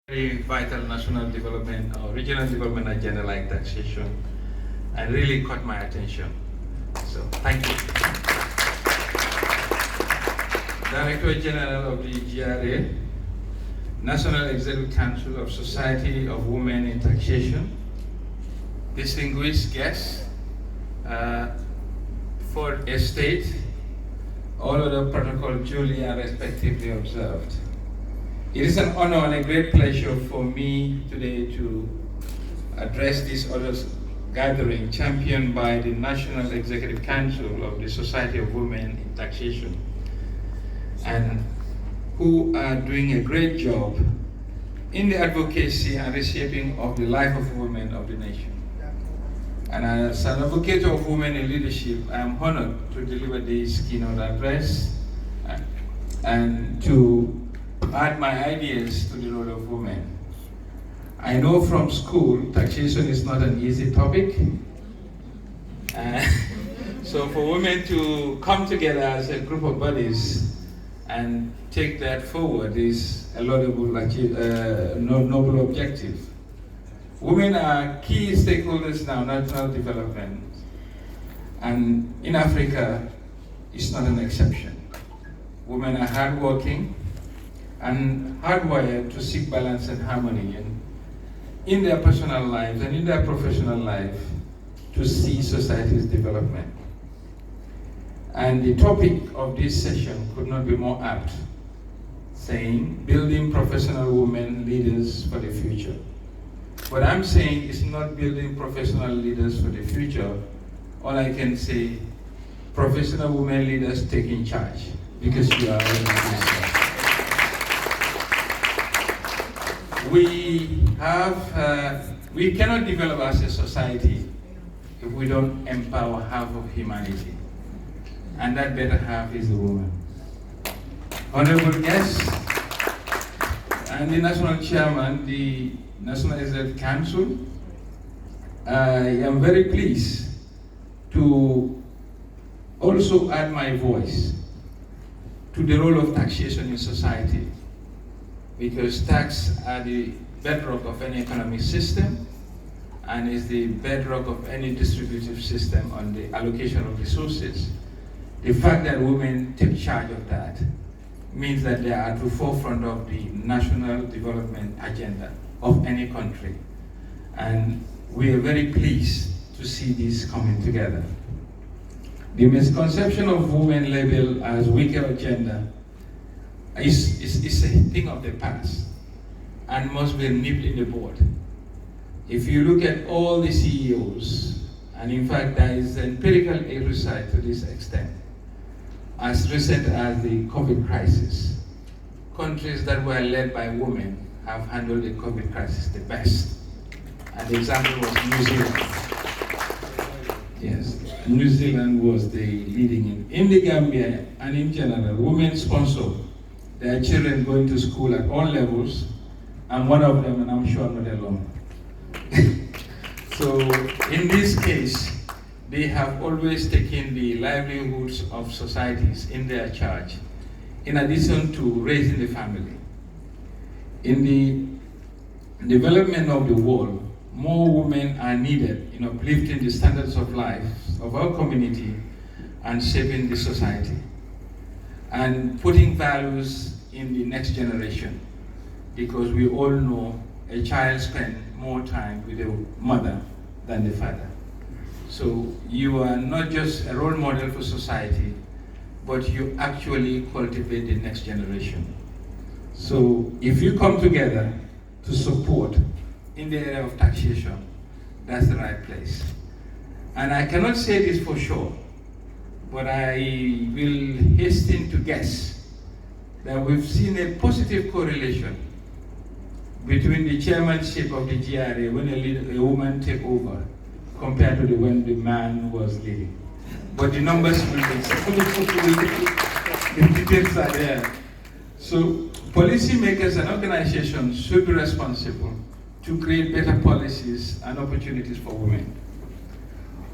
Very vital national development or regional development agenda like taxation and really caught my attention. So thank you. Director General of the GRA, National Executive Council of Society of Women in Taxation, distinguished guests, for a state, all other protocols duly and respectively observed. It is an honor and a great pleasure for me today to address this authors gathering championed by the National Executive Council of the Society of Women in Taxation, and who are doing a great job in the advocacy and reshaping of the life of women of the nation. And as an advocate of women in leadership, I am honored to deliver this keynote address and to add my ideas to the role of women. I know from school, taxation is not an easy topic. So for women to come together as a group of buddies and take that forward is a laudable, noble objective. Women are key stakeholders in our national development, and in Africa, it's not an exception. Women are hardworking and hardwired to seek balance and harmony in their personal lives and in their professional life to see society's development. And the topic of this session could not be more apt, saying building professional women leaders for the future. What I'm saying is not building professional leaders for the future. All I can say, professional women leaders taking charge, because you are already doing so. We cannot develop as a society if we don't empower half of humanity. And that better half is the woman. Honorable guests, and the national chairman, the National Executive Council, I am very pleased to also add my voice to the role of taxation in society, because tax are the bedrock of any economic system and is the bedrock of any distributive system on the allocation of resources. The fact that women take charge of that means that they are at the forefront of the national development agenda of any country. And we are very pleased to see this coming together. The misconception of women labeled as weaker agenda is a thing of the past and must be nipped in the bud. If you look at all the CEOs, and in fact there is empirical research to this extent, as recent as the COVID crisis, countries that were led by women have handled the COVID crisis the best. And the example was New Zealand. Yes, New Zealand was the leading in the Gambia, and in general, women sponsor their children going to school at all levels. I'm one of them, and I'm sure I'm not alone. So in this case, they have always taken the livelihoods of societies in their charge, in addition to raising the family. In the development of the world, more women are needed in uplifting the standards of life of our community and shaping the society, and putting values in the next generation, because we all know a child spends more time with the mother than the father. So you are not just a role model for society, but you actually cultivate the next generation. So if you come together to support in the area of taxation, that's the right place. And I cannot say this for sure, but I will hasten to guess that we've seen a positive correlation between the chairmanship of the GRA when a woman take over compared to when the man was leading. But the numbers will be, the details are there. So policymakers and organizations should be responsible to create better policies and opportunities for women.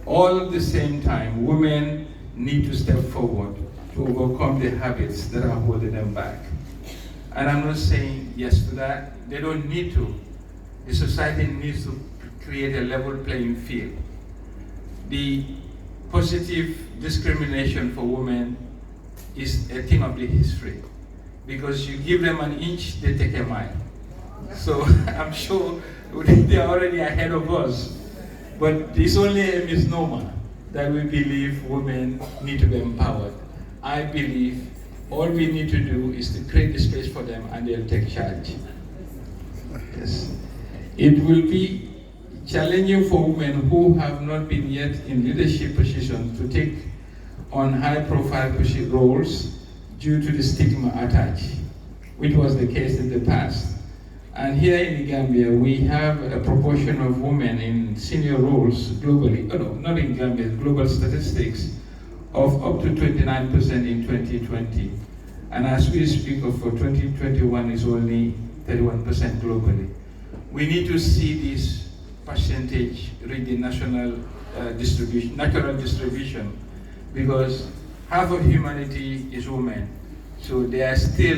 All at the same time, women need to step forward to overcome the habits that are holding them back. And I'm not saying yes to that, they don't need to. The society needs to create a level playing field. The positive discrimination for women is a thing of the history, because you give them an inch, they take a mile. So I'm sure they are already ahead of us. But it's only a misnomer that we believe women need to be empowered. I believe all we need to do is to create the space for them and they'll take charge. Yes. It will be challenging for women who have not been yet in leadership positions to take on high-profile roles due to the stigma attached, which was the case in the past. And here in the Gambia, we have a proportion of women in senior roles globally, not in Gambia, global statistics, of up to 29% in 2020. And as we speak of for 2021, is only 31% globally. We need to see this percentage reach the national natural distribution, because half of humanity is women. So there are still